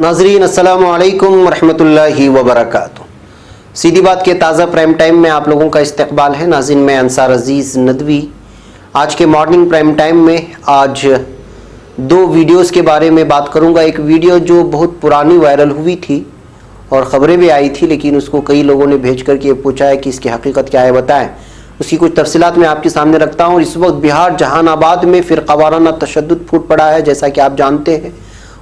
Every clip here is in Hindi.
नाजरीन अस्सलामु अलैकुम वरहमतुल्लाहि वबरकातुहू। सीधी बात के ताज़ा प्राइम टाइम में आप लोगों का इस्तकबाल है। नाज़रीन, मैं अंसार अजीज़ नदवी आज के मॉर्निंग प्राइम टाइम में आज दो वीडियोस के बारे में बात करूंगा। एक वीडियो जो बहुत पुरानी वायरल हुई थी और ख़बरें भी आई थी, लेकिन उसको कई लोगों ने भेज करके पूछा है कि इसकी हकीकत क्या है, बताएं। उसकी कुछ तफसीलात मैं आपके सामने रखता हूँ। इस वक्त बिहार जहानाबाद में फ़िरक़ावाराना तशद्दुद फूट पड़ा है। जैसा कि आप जानते हैं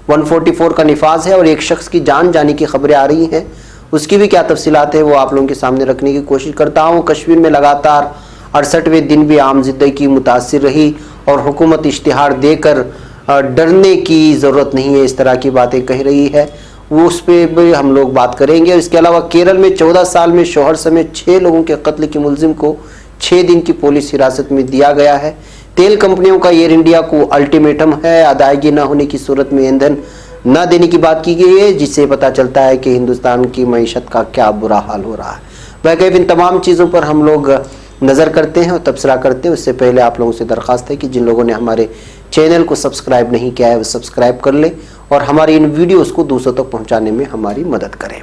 144 का निफाज है और एक शख्स की जान जाने की खबरें आ रही हैं। उसकी भी क्या तफसीलात है वो आप लोगों के सामने रखने की कोशिश करता हूँ। कश्मीर में लगातार 68वें दिन भी आम ज़िंदगी मुतासिर रही और हुकूमत इश्तिहार देकर डरने की ज़रूरत नहीं है, इस तरह की बातें कह रही है, वो उस पर भी हम लोग बात करेंगे। इसके अलावा केरल में 14 साल में शौहर समेत 6 लोगों के कत्ल के मुलजिम को 6 दिन की पुलिस हिरासत में दिया गया है। तेल कंपनियों का एयर इंडिया को अल्टीमेटम है, अदायगी न होने की सूरत में ईंधन न देने की बात की गई है, जिससे पता चलता है कि हिंदुस्तान की मईशत का क्या बुरा हाल हो रहा है। वैकैफ इन तमाम चीज़ों पर हम लोग नज़र करते हैं और तबसरा करते हैं। उससे पहले आप लोगों से दरख्वास्त है कि जिन लोगों ने हमारे चैनल को सब्सक्राइब नहीं किया है वो सब्सक्राइब कर ले और हमारी इन वीडियोस को दूसरों तक पहुंचाने में हमारी मदद करें।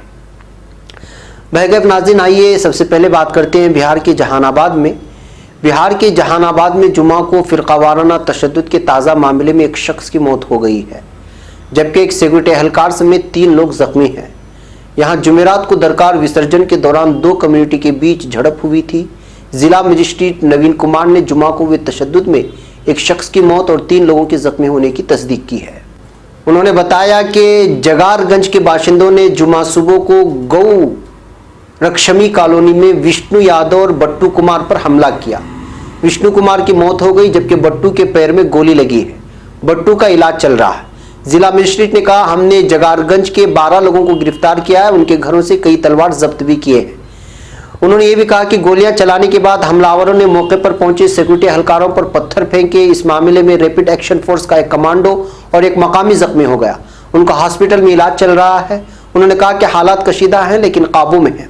वैकैफ नाज़रीन, आइए सबसे पहले बात करते हैं बिहार के जहानाबाद में जुमा को फ़िरक़ावाराना तशद्दुद के ताज़ा मामले में एक शख्स की मौत हो गई है, जबकि एक सिक्योरिटी एहलकार समेत 3 लोग जख्मी हैं। यहाँ जुमेरात को दरकार विसर्जन के दौरान 2 कम्युनिटी के बीच झड़प हुई थी। जिला मजिस्ट्रेट नवीन कुमार ने जुमा को हुए तशद्दुद में एक शख्स की मौत और 3 लोगों के जख्मी होने की तस्दीक की है। उन्होंने बताया कि जगारगंज के बाशिंदों ने जुमा सुबह को गौ रक्षमी कॉलोनी में विष्णु यादव और बट्टू कुमार पर हमला किया। विष्णु कुमार की मौत हो गई, जबकि बट्टू के पैर में गोली लगी है। बट्टू का इलाज चल रहा है। जिला मजिस्ट्रेट ने कहा, हमने जगारगंज के 12 लोगों को गिरफ्तार किया है, उनके घरों से कई तलवार जब्त भी किए हैं। उन्होंने ये भी कहा कि गोलियां चलाने के बाद हमलावरों ने मौके पर पहुंचे सिक्योरिटी एहलकारों पर पत्थर फेंके। इस मामले में रैपिड एक्शन फोर्स का एक कमांडो और एक मकामी जख्मी हो गया। उनका हॉस्पिटल में इलाज चल रहा है। उन्होंने कहा कि हालात कशीदा हैं लेकिन काबू में है।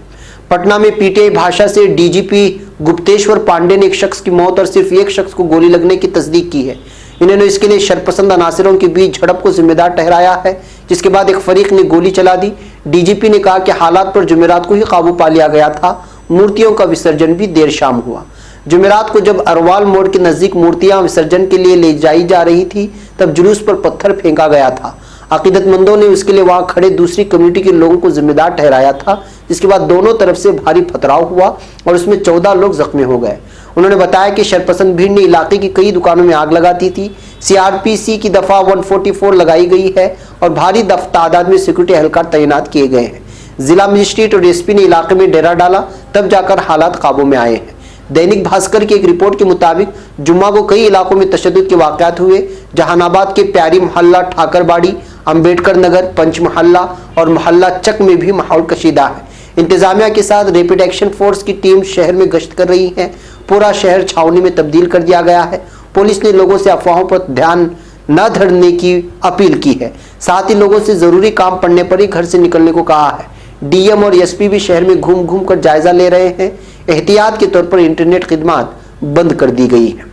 पटना में पीटीआई भाषा से डीजीपी गुप्तेश्वर पांडे ने एक शख्स की मौत और सिर्फ एक शख्स को गोली लगने की तस्दीक की है। इन्होंने इसके लिए शरपसंद अनासरों के बीच झड़प को जिम्मेदार ठहराया है, जिसके बाद एक फरीक ने गोली चला दी। डीजीपी ने कहा कि हालात पर जुमेरात को ही काबू पा लिया गया था। मूर्तियों का विसर्जन भी देर शाम हुआ। जुमेरात को जब अरवाल मोड़ के नजदीक मूर्तियां विसर्जन के लिए ले जाई जा रही थी, तब जुलूस पर पत्थर फेंका गया था। अकीदतमंदों ने उसके लिए वहां खड़े दूसरी कम्युनिटी के लोगों को जिम्मेदार ठहराया था, जिसके बाद दोनों तरफ से भारी पथराव हुआ और उसमें 14 लोग जख्मी हो गए। उन्होंने बताया कि शरपसंद भीड़ ने इलाके की कई दुकानों में आग लगा दी थी। सीआरपीसी की दफा 144 लगाई गई है और भारी तादाद में सिक्योरिटी एहलकार तैनात किए गए हैं। जिला मजिस्ट्रेट और एसपी ने इलाके में डेरा डाला, तब जाकर हालात काबू में आए हैं। दैनिक भास्कर की एक रिपोर्ट के मुताबिक जुम्मा को कई इलाकों में तशद्दुद के वाक़यात हुए। जहानाबाद के प्यारी मोहल्ला, ठाकरबाड़ी, अंबेडकर नगर, पंच मोहल्ला और मोहल्ला चक में भी माहौल कशीदा है। इंतजामिया के साथ रैपिड एक्शन फोर्स की टीम शहर में गश्त कर रही है। पूरा शहर छावनी में तब्दील कर दिया गया है। पुलिस ने लोगों से अफवाहों पर ध्यान न धरने की अपील की है। साथ ही लोगों से जरूरी काम पड़ने पर ही घर से निकलने को कहा है। डीएम और एसपी भी शहर में घूम घूम कर जायजा ले रहे हैं। एहतियात के तौर पर इंटरनेट खिदमत बंद कर दी गई है।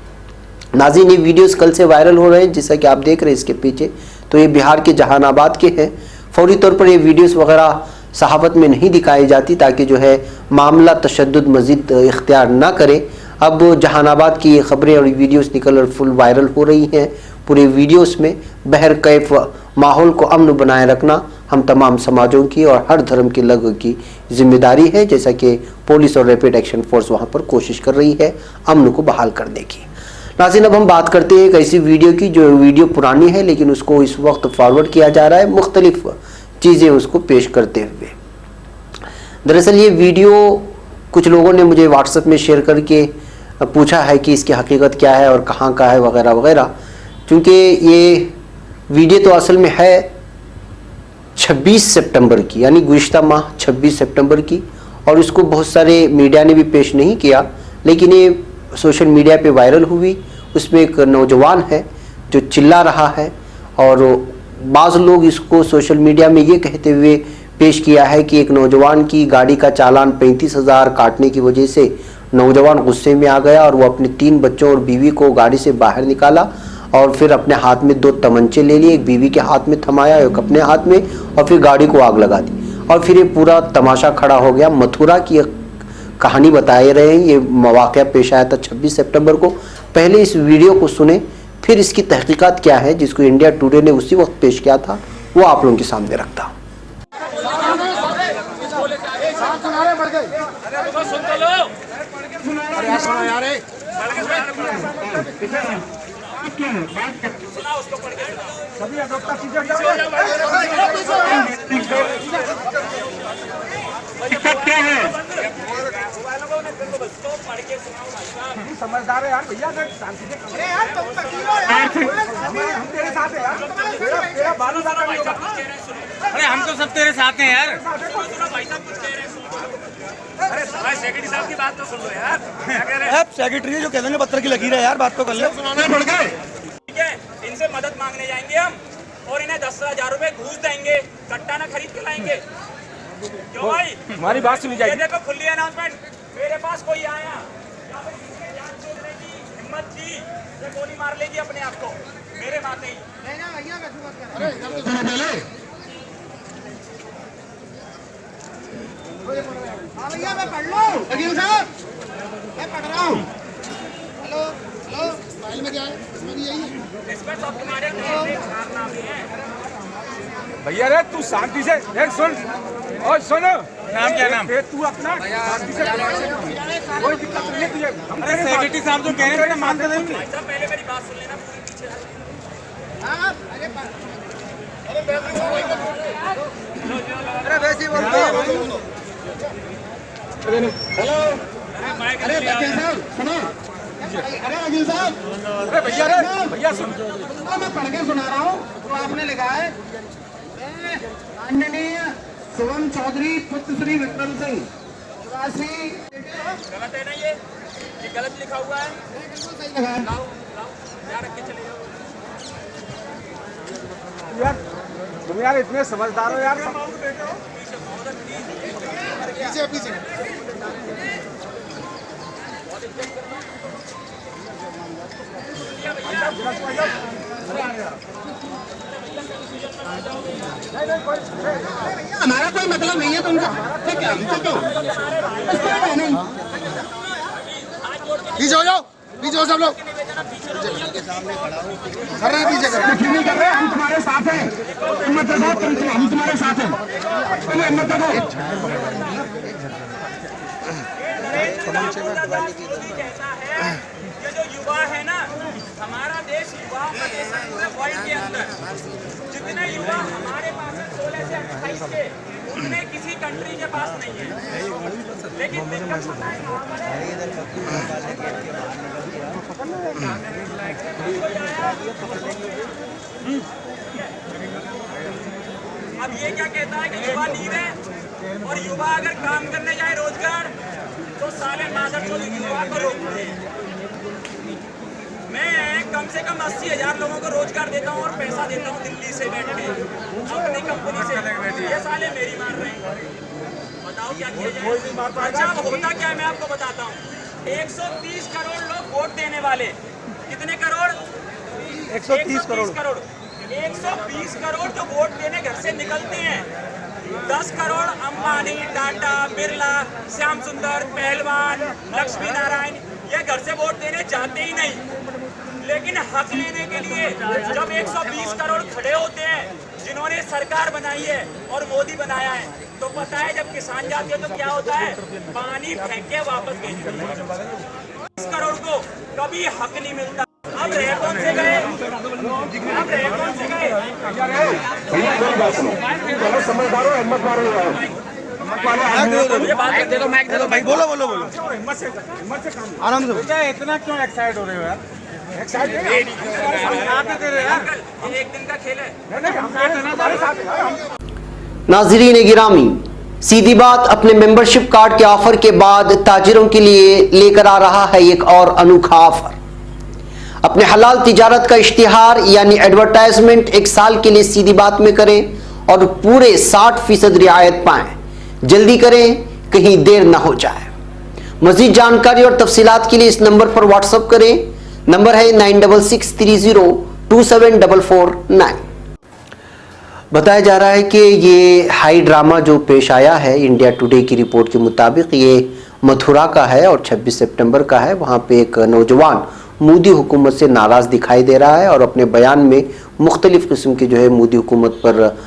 नाज़रीन, ये वीडियोस कल से वायरल हो रहे हैं, जैसा कि आप देख रहे हैं इसके पीछे, तो ये बिहार के जहानाबाद के हैं। फौरी तौर पर ये वीडियोस वगैरह सहाफत में नहीं दिखाई जाती ताकि जो है मामला तशद्दुद मज़ीद इख्तियार ना करे। अब जहानाबाद की ये खबरें और वीडियोस निकल और फुल वायरल हो रही हैं। पूरे वीडियोस में बहर कैफ माहौल को अमन बनाए रखना हम तमाम समाजों की और हर धर्म के लोगों की जिम्मेदारी है, जैसा कि पुलिस और रैपिड एक्शन फोर्स वहाँ पर कोशिश कर रही है अमन को बहाल करने की। नाज़रीन, अब हम बात करते हैं एक ऐसी वीडियो की जो वीडियो पुरानी है लेकिन उसको इस वक्त फॉरवर्ड किया जा रहा है मुख्तलिफ चीज़ें उसको पेश करते हुए। दरअसल ये वीडियो कुछ लोगों ने मुझे व्हाट्सएप में शेयर करके पूछा है कि इसकी हकीकत क्या है और कहाँ का है वगैरह वगैरह। क्योंकि ये वीडियो तो असल में है 26 सितंबर की, यानी गुज़िश्ता माह 26 सितंबर की, और इसको बहुत सारे मीडिया ने भी पेश नहीं किया, लेकिन ये सोशल मीडिया पे वायरल हुई। उसमें एक नौजवान है जो चिल्ला रहा है और बाज़ लोग इसको सोशल मीडिया में ये कहते हुए पेश किया है कि एक नौजवान की गाड़ी का चालान 35,000 काटने की वजह से नौजवान गुस्से में आ गया और वो अपने 3 बच्चों और बीवी को गाड़ी से बाहर निकाला और फिर अपने हाथ में 2 तमंचे ले लिए, एक बीवी के हाथ में थमाया, एक अपने हाथ में, और फिर गाड़ी को आग लगा दी। और फिर ये पूरा तमाशा खड़ा हो गया। मथुरा की कहानी बताए रहे हैं। ये वाक़या पेश आया था 26 सितंबर को। पहले इस वीडियो को सुने, फिर इसकी तहकीकात क्या है जिसको इंडिया टुडे ने उसी वक्त पेश किया था, वो आप लोगों के सामने रखता हूँ। समझदार है यार भैया, शांति से हम तेरे साथ है यार, तेरा बालू ज्यादा नहीं होगा। अरे हम तो सब तेरे साथ हैं यार। अरे सेक्रेटरी साहब की बात तो सुन लो यार। क्या कह रहे हैं? सेक्रेटरी जो कहते हैं पत्थर की लकीर है यार, बात तो कर ले। ठीक है, इनसे मदद मांगने जाएंगे हम और इन्हें 10,000 रुपए घूस देंगे, कट्टा ना खरीद के लाएंगे। क्यों भाई? हमारी बात सुनी जाएगी। ये देखो खुली अनाउंसमेंट, मेरे पास कोई आया या फिर किसी ने जान छोड़ने की हिम्मत की, ये गोली मार लेगी अपने आप को मेरे माथे ही। हाँ भैया मैं पढ़ लो। वकील साहब मैं पढ़ रहा हूँ। हेलो हेलो, फाइल में क्या है? इसमें भी यही है। इसमें सब तुम्हारे कारनामे हैं। भैया रे तू शांति से देख, सुन और सुन। नाम क्या नाम? तू अपना शांति से कोई दिक्कत नहीं है तुझे। अरे सेक्रेटरी साहब जो कह रहे हैं मानते नहीं। भाई साहब पहले मेरी बात सुन लेना, पूरी पीछे हाँ अरे वैसे ही बोलते हैं। हेलो अरे वकील साहब सुनो। अरे वकील साहब, अरे भैया रे भैया सुन। मैं पढ़ के सुना रहा हूँ। तो आपने लिखा है, माननीय शिवम चौधरी पुत्र श्री विक्रम सिंह निवासी। गलत है ना ये गलत लिखा हुआ है। बिल्कुल सही लिखा है। लाओ लाओ, यहाँ रख के चले जाओ। यार तुम यार इतने समझदार हो यार। पीछे पीछे हमारा कोई मतलब नहीं है तुमका। ठीक है, हमसे क्यों? पीछे हो जाओ, पीछे हो सब लोग। अरे पीछे करो, कुछ नहीं कर रहे, हम तुम्हारे साथ हैं। हिम्मत रखो, हम तुम्हारे साथ हैं। तुम हिम्मत रखो। कैसा है ये जो युवा है ना, हमारा देश युवाओं का देश है पूरे वर्ल्ड के अंदर। जितने युवा हमारे पास है 16 से 28 के, उतने किसी कंट्री के पास नहीं है। लेकिन दिक्कत पता है कहाँ पर है? अब ये क्या कहता है कि युवा नींद है, और युवा अगर काम करने जाए रोजगार तो साले मादर को युवा को रोकते हैं। मैं कम से कम 80,000 लोगों को रोजगार देता हूँ और पैसा देता हूँ दिल्ली से बैठ के अपनी कंपनी से। ये साले मेरी मार रहे हैं, बताओ क्या किया जाए? अच्छा होता क्या है मैं आपको बताता हूँ। 130 करोड़ लोग वोट देने वाले, कितने करोड़? 130 करोड़। 120 करोड़ जो वोट देने घर से निकलते हैं, 10 करोड़ अंबानी, टाटा, बिरला, श्याम सुंदर, पहलवान, लक्ष्मी नारायण, ये घर से वोट देने जाते ही नहीं। लेकिन हक लेने के लिए जब 120 करोड़ खड़े होते हैं, जिन्होंने सरकार बनाई है और मोदी बनाया है, तो पता है जब किसान जाते हैं तो क्या होता है? पानी फेंक के वापस भेज देते हैं। 20 करोड़ को कभी हक नहीं मिलता। अब रह कौन से गए? अब रह कौन से गए? समझदार हो, हिम्मत मारो दे दो, मैक दे दो भाई। बोलो बोलो बोलो हिम्मत से काम। आराम से। क्या इतना क्यों एक्साइट हो रहे हो यार? एक्साइट अंकल, ये एक दिन का खेल है। नाजरीन गिरामी, सीधी बात अपने मेंबरशिप कार्ड के ऑफर के बाद ताजिरों के लिए लेकर आ रहा है एक और अनोखा ऑफर। अपने हलाल तिजारत का इश्तिहार यानी एडवर्टाइजमेंट 1 साल के लिए सीधी बात में करें और पूरे 60% रियायत पाएं। जल्दी करें, कहीं देर ना हो जाए। मजीद जानकारी और तफसीलात के लिए इस नंबर पर व्हाट्सएप करें नंबर है 9663027449। बताया जा रहा है कि ये हाई ड्रामा जो पेश आया है इंडिया टुडे की रिपोर्ट के मुताबिक ये मथुरा का है और 26 सितंबर का है। वहाँ पे एक नौजवान मोदी हुकूमत से नाराज़ दिखाई दे रहा है और अपने बयान में मुख्तलिफ़ किस्म के जो है मोदी हुकूमत पर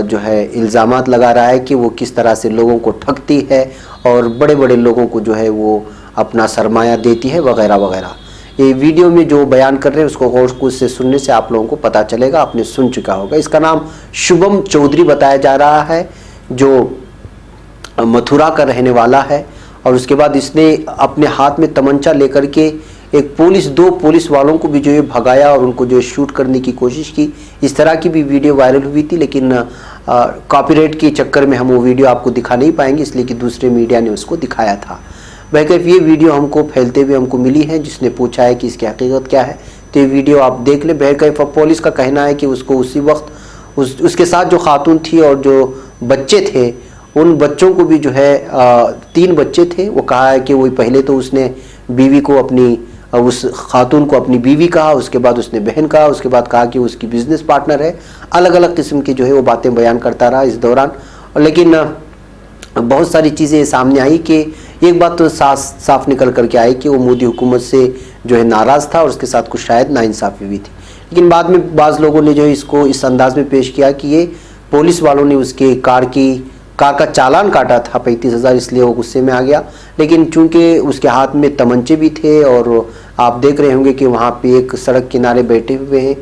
जो है इल्ज़ामात लगा रहा है कि वो किस तरह से लोगों को ठगती है और बड़े बड़े लोगों को जो है वो अपना सरमाया देती है वगैरह वगैरह। ये वीडियो में जो बयान कर रहे हैं उसको गौर से सुनने से आप लोगों को पता चलेगा, आपने सुन चुका होगा। इसका नाम शुभम चौधरी बताया जा रहा है जो मथुरा का रहने वाला है और उसके बाद इसने अपने हाथ में तमंचा लेकर के दो पुलिस वालों को भी जो है भगाया और उनको जो है शूट करने की कोशिश की। इस तरह की भी वीडियो वायरल हुई थी, लेकिन कॉपीराइट के चक्कर में हम वो वीडियो आपको दिखा नहीं पाएंगे, इसलिए कि दूसरे मीडिया ने उसको दिखाया था। बहरकैफ ये वीडियो हमको फैलते हुए हमको मिली है, जिसने पूछा है कि इसकी हकीकत क्या है, तो ये वीडियो आप देख लें। बहरकैफ पुलिस का कहना है कि उसको उसी वक्त उसके साथ जो खातून थी और जो बच्चे थे, उन बच्चों को भी जो है 3 बच्चे थे। वो कहा है कि वो पहले तो उसने बीवी को उस खातून को अपनी बीवी कहा, उसके बाद उसने बहन कहा, उसके बाद कहा कि उसकी बिजनेस पार्टनर है। अलग अलग किस्म की जो है वो बातें बयान करता रहा इस दौरान। लेकिन बहुत सारी चीज़ें सामने आई कि एक बात तो साफ निकल करके आई कि वो मोदी हुकूमत से जो है नाराज़ था और उसके साथ कुछ शायद नाइंसाफ़ी हुई थी। लेकिन बाद में बाज़ लोगों ने जो है इसको इस अंदाज में पेश किया कि ये पुलिस वालों ने उसके कार का चालान काटा था 35,000, इसलिए वो गुस्से में आ गया। लेकिन चूंकि उसके हाथ में तमंचे भी थे और आप देख रहे होंगे कि वहाँ पे एक सड़क किनारे बैठे हुए हैं,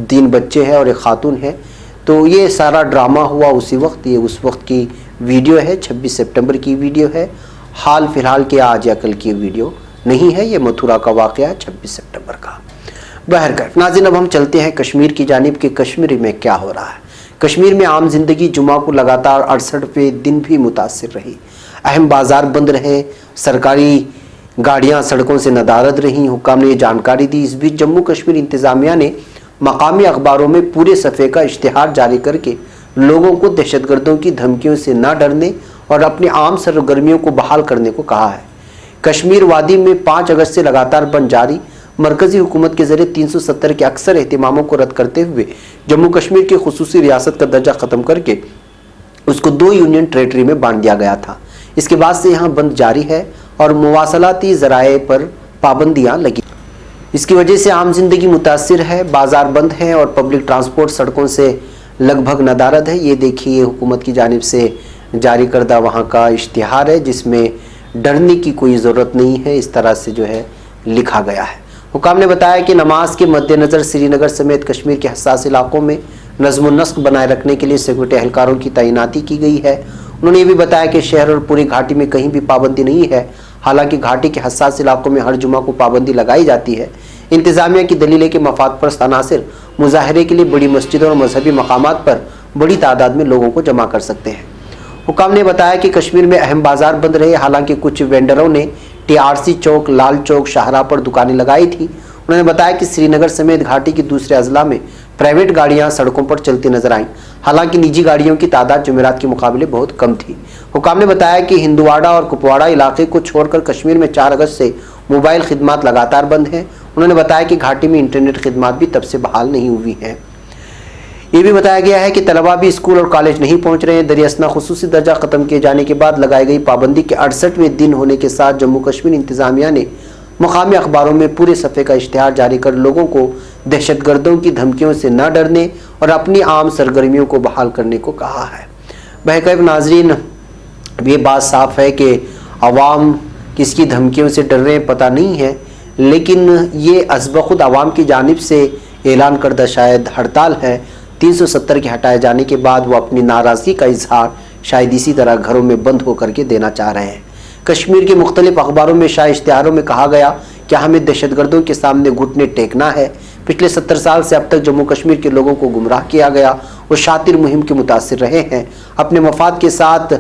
3 बच्चे हैं और एक खातून है, तो ये सारा ड्रामा हुआ उसी वक्त। ये उस वक्त की वीडियो है, 26 सितंबर की वीडियो है, हाल फिलहाल के आज या कल की वीडियो नहीं है। ये मथुरा का वाक़या है 26 सितंबर का। बहरकैफ नाज़रीन, अब हम चलते हैं कश्मीर की जानिब कि कश्मीर में क्या हो रहा है। कश्मीर में आम जिंदगी जुमा को लगातार 68वें दिन भी मुतासिर रही। अहम बाजार बंद रहे, सरकारी गाड़ियां सड़कों से नदारद रहीं, हुक्काम ने ये जानकारी दी। इस बीच जम्मू कश्मीर इंतज़ामिया ने मकामी अखबारों में पूरे सफ़े का इश्तिहार जारी करके लोगों को दहशतगर्दों की धमकियों से न डरने और अपनी आम सरगर्मियों को बहाल करने को कहा है। कश्मीर वादी में 5 अगस्त से लगातार बंद जारी। मरकजी हुकूमत के जरिए 370 के अक्सर एहतिमामों को रद्द करते हुए जम्मू कश्मीर की खुसूसी रियासत का दर्जा ख़त्म करके उसको 2 यूनियन टेरेटरी में बांट दिया गया था। इसके बाद से यहाँ बंद जारी है और मुवासलाती ज़राए पर पाबंदियाँ लगी। इसकी वजह से आम जिंदगी मुतासिर है, बाजार बंद है और पब्लिक ट्रांसपोर्ट सड़कों से लगभग नदारद है। ये देखिए हुकूमत की जानिब से जारी करदा वहाँ का इश्तिहार है, जिसमें डरने की कोई ज़रूरत नहीं है, इस तरह से जो है लिखा गया है। हुकाम ने बताया कि नमाज के मद्देनज़र श्रीनगर समेत कश्मीर के हसास इलाकों में नज़्म नस्क बनाए रखने के लिए सिक्योरिटी एहलकारों की तैनाती की गई है। उन्होंने ये भी बताया कि शहर और पूरी घाटी में कहीं भी पाबंदी नहीं है। हालांकि घाटी के हसास इलाकों में हर जुमा को पाबंदी लगाई जाती है। इंतज़ामिया की दलील है कि मफाद परस्त अनासिर मुजाहरे के लिए बड़ी मस्जिदों और मजहबी मकामात पर बड़ी तादाद में लोगों को जमा कर सकते हैं। हुकाम ने बताया कि कश्मीर में अहम बाजार बंद रहे। हालांकि कुछ वेंडरों ने TRC चौक, लाल चौक, शाहरा पर दुकानें लगाई थी। उन्होंने बताया कि श्रीनगर समेत घाटी के दूसरे अजला में प्राइवेट गाड़ियां सड़कों पर चलती नजर आईं। हालांकि निजी गाड़ियों की तादाद जुमेरात के मुकाबले बहुत कम थी। हुकाम ने बताया कि हिंदुवाड़ा और कुपवाड़ा इलाके को छोड़कर कश्मीर में 4 अगस्त से मोबाइल खिदमात लगातार बंद हैं। उन्होंने बताया कि घाटी में इंटरनेट खिदमात भी तब से बहाल नहीं हुई हैं। ये भी बताया गया है कि तलबा भी स्कूल और कॉलेज नहीं पहुंच रहे हैं। दरियासना खुसूसी दर्जा खत्म किए जाने के बाद लगाई गई पाबंदी के 68वें दिन होने के साथ जम्मू कश्मीर इंतजामिया ने मुकामी अखबारों में पूरे सफ़े का इश्तिहार जारी कर लोगों को दहशतगर्दों की धमकियों से न डरने और अपनी आम सरगर्मियों को बहाल करने को कहा है। बहरकैफ नाजरीन, ये बात साफ है कि अवाम किसकी धमकियों से डर रहे हैं पता नहीं है, लेकिन ये अज़बख़ुद अवाम की जानिब से ऐलान करदा शायद हड़ताल है। 370 के हटाए जाने के बाद वो अपनी नाराज़गी का इजहार शायद इसी तरह घरों में बंद होकर के देना चाह रहे हैं। कश्मीर के मुख्तलिफ अखबारों में शायद इश्तिहारों में कहा गया कि हमें दहशतगर्दों के सामने घुटने टेकना है। पिछले 70 साल से अब तक जम्मू कश्मीर के लोगों को गुमराह किया गया। वो शातिर मुहिम के मुतासिर रहे हैं। अपने मफाद के साथ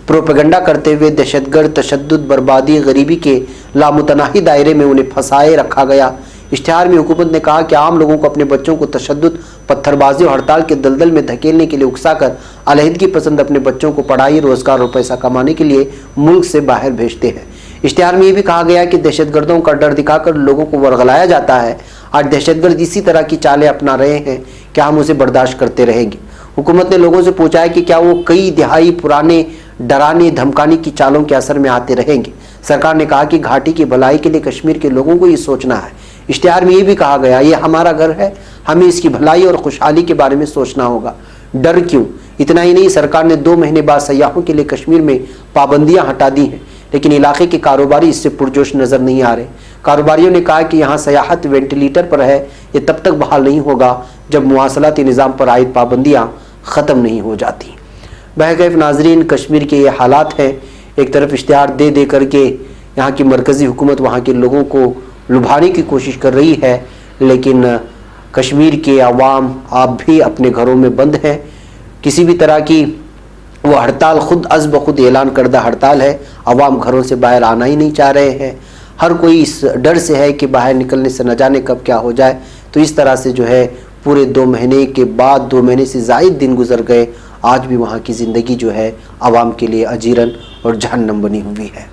प्रोपेगेंडा करते हुए दहशतगर्द, तशद्दुद, बर्बादी, गरीबी के लामुतनाही दायरे में उन्हें फंसाए रखा गया। इश्तिहार में हुकूमत ने कहा कि आम लोगों को अपने बच्चों को तशद्दुद, पत्थरबाजी और हड़ताल के दलदल में धकेलने के लिए उकसाकर अलहदगी पसंद अपने बच्चों को पढ़ाई, रोजगार और पैसा कमाने के लिए मुल्क से बाहर भेजते हैं। इश्तिहार में ये भी कहा गया कि दहशतगर्दों का डर दिखाकर लोगों को वर्गलाया जाता है। आज दहशतगर्द इसी तरह की चालें अपना रहे हैं, क्या हम उसे बर्दाश्त करते रहेंगे? हुकूमत ने लोगों से पूछा है कि क्या वो कई दिहाई पुराने डराने धमकाने की चालों के असर में आते रहेंगे? सरकार ने कहा कि घाटी की भलाई के लिए कश्मीर के लोगों को ये सोचना है। इश्तिहार में ये भी कहा गया, ये हमारा घर है, हमें इसकी भलाई और खुशहाली के बारे में सोचना होगा। डर क्यों? इतना ही नहीं, सरकार ने 2 महीने बाद सयाहों के लिए कश्मीर में पाबंदियां हटा दी हैं, लेकिन इलाके के कारोबारी इससे पुरजोश नजर नहीं आ रहे। कारोबारियों ने कहा कि यहाँ सयाहत वेंटिलेटर पर है, ये तब तक बहाल नहीं होगा जब मुवासलाती निज़ाम पर आयद पाबंदियाँ ख़त्म नहीं हो जाती। बहरकैफ नाजरीन, कश्मीर के ये हालात हैं। एक तरफ इश्तिहार दे दे करके यहाँ की मरकज़ी हुकूमत वहाँ के लोगों को लुभाने की कोशिश कर रही है, लेकिन कश्मीर के अवाम आप भी अपने घरों में बंद हैं। किसी भी तरह की वो हड़ताल खुद अज़ ब खुद ऐलान करदा हड़ताल है। अवाम घरों से बाहर आना ही नहीं चाह रहे हैं। हर कोई इस डर से है कि बाहर निकलने से न जाने कब क्या हो जाए। तो इस तरह से जो है पूरे 2 महीने के बाद 2 महीने से ज़ायद दिन गुजर गए, आज भी वहाँ की ज़िंदगी जो है आवाम के लिए अजीरन और जहन्नम बनी हुई है।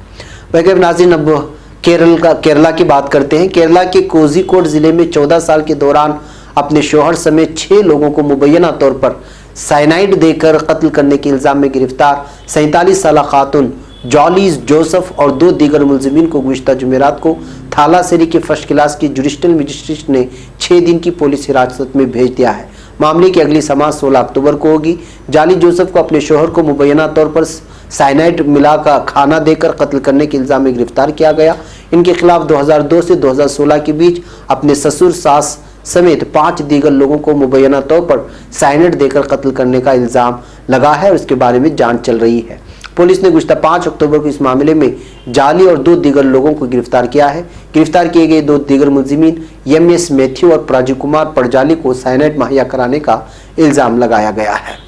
वैसे नाज़रीन, अब केरला की बात करते हैं। केरला के कोझिकोड ज़िले में 14 साल के दौरान अपने शोहर समेत 6 लोगों को मुबैना तौर पर साइनाइड देकर कत्ल करने के इल्ज़ाम में गिरफ्तार 47 साल खातून जॉलीज जोसेफ और 2 दीगर मुलजिमीन को गुज़िश्ता जुमेरात को थालासेरी के फर्स्ट क्लास की जुडिशल मजिस्ट्रेट ने 6 दिन की पुलिस हिरासत में भेज दिया है। मामले की अगली समाअत 16 अक्टूबर को होगी। जाली जोसेफ को अपने शोहर को मुबैना तौर पर साइनाइड मिलाकर खाना देकर कत्ल करने के इल्ज़ाम में गिरफ्तार किया गया। इनके खिलाफ 2002 से 2016 के बीच अपने ससुर सास समेत 5 दीगर लोगों को मुबैना तौर पर साइनाइड देकर कत्ल करने का इल्ज़ाम लगा है और इसके बारे में जांच चल रही है। पुलिस ने गुज़िश्ता 5 अक्टूबर को इस मामले में जाली और 2 दीगर लोगों को गिरफ्तार किया है। गिरफ्तार किए गए 2 दीगर मुलजिमीन एम.एस. मैथ्यू और प्राजू कुमार परजाली को साइनाइड मुहैया कराने का इल्ज़ाम लगाया गया है।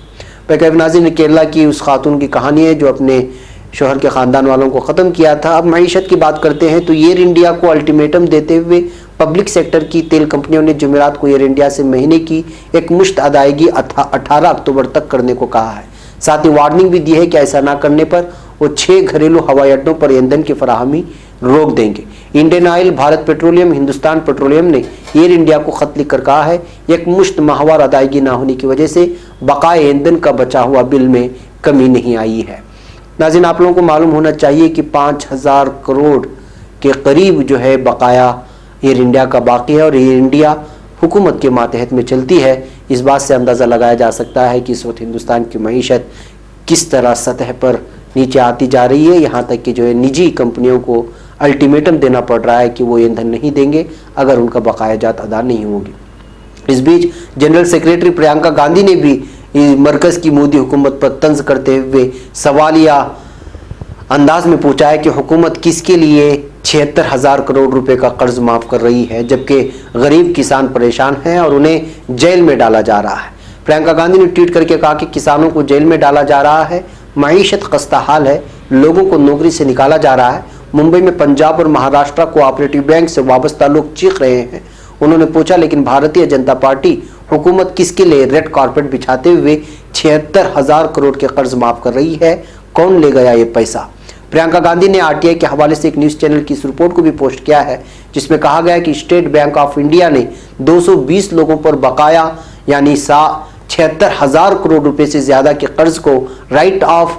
वैसे नाज़रीन, केरला की उस खातून की कहानी है जो अपने शोहर के ख़ानदान वालों को ख़त्म किया था। अब मईशत की बात करते हैं तो एयर इंडिया को अल्टीमेटम देते हुए पब्लिक सेक्टर की तेल कंपनियों ने जुमेरात को एयर इंडिया से महीने की एक मुश्त अदायगी 18 अक्टूबर तक करने को कहा है। साथ ही वार्निंग भी दी है कि ऐसा ना करने पर वो 6 घरेलू हवाई अड्डों पर ईंधन की फराहमी रोक देंगे। Indian oil, Bharat petroleum, Hindustan petroleum ने एयर इंडिया को खत लिखकर कहा है एक मुश्त माहवार अदायगी ना होने की वजह से बकाए ईंधन का बचा हुआ बिल में कमी नहीं आई है। नाज़रीन, आप लोगों को मालूम होना चाहिए कि 5000 करोड़ के करीब जो है बकाया एयर इंडिया का बाकी है और एयर इंडिया हुकूमत के मातहत में चलती है। इस बात से अंदाज़ा लगाया जा सकता है कि इस वक्त हिंदुस्तान की मईशत किस तरह सतह पर नीचे आती जा रही है। यहाँ तक कि जो है निजी कंपनियों को अल्टीमेटम देना पड़ रहा है कि वो ईंधन नहीं देंगे अगर उनका बकाया जात अदा नहीं होगी। इस बीच जनरल सेक्रेटरी प्रियंका गांधी ने भी मरकज़ की मोदी हुकूमत पर तंज करते हुए सवालिया अंदाज में पूछा है कि हुकूमत किसके लिए 76,000 करोड़ रुपए का कर्ज माफ़ कर रही है, जबकि गरीब किसान परेशान हैं और उन्हें जेल में डाला जा रहा है। प्रियंका गांधी ने ट्वीट करके कहा कि किसानों को जेल में डाला जा रहा है, मईशत खस्ता हाल है, लोगों को नौकरी से निकाला जा रहा है। मुंबई में पंजाब और महाराष्ट्र कोऑपरेटिव बैंक से वाबस्ता लोग चीख रहे हैं। उन्होंने पूछा, लेकिन भारतीय जनता पार्टी हुकूमत किसके लिए रेड कारपेट बिछाते हुए 76,000 करोड़ के कर्ज माफ कर रही है? कौन ले गया ये पैसा? प्रियंका गांधी ने आरटीआई के हवाले से एक न्यूज़ चैनल की इस रिपोर्ट को भी पोस्ट किया है, जिसमें कहा गया कि स्टेट बैंक ऑफ इंडिया ने 220 लोगों पर बकाया यानी 76,000 करोड़ रुपए से ज्यादा के कर्ज को राइट ऑफ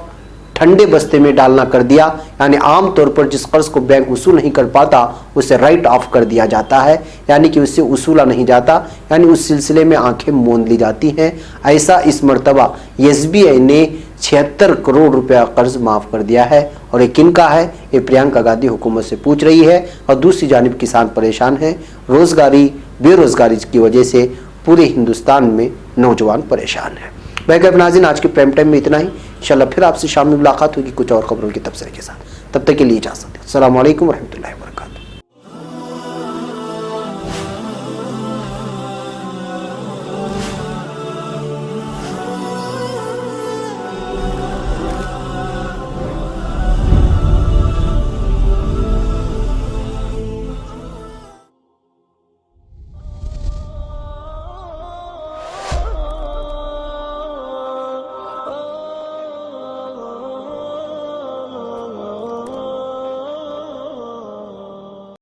ठंडे बस्ते में डालना कर दिया। यानी आमतौर पर जिस कर्ज को बैंक वसूल नहीं कर पाता उसे राइट ऑफ कर दिया जाता है, यानी कि उससे वसूला नहीं जाता, यानी उस सिलसिले में आंखें मूंद ली जाती हैं। ऐसा इस मरतबा एसबीआई ने 76 करोड़ रुपया कर्ज माफ कर दिया है और ये किनका है? ये प्रियंका गांधी हुकूमत से पूछ रही है। और दूसरी जानिब किसान परेशान हैं, बेरोजगारी की वजह से पूरे हिंदुस्तान में नौजवान परेशान हैं। वैसे नाज़रीन, आज के प्राइम टाइम में इतना ही। इंशाल्लाह फिर आपसे शाम में मुलाकात होगी कुछ और खबरों के तबसरे के साथ। तब तक के लिए इजाज़त। अस्सलामु अलैकुम रहमतुल्लाहि व बरकातहू।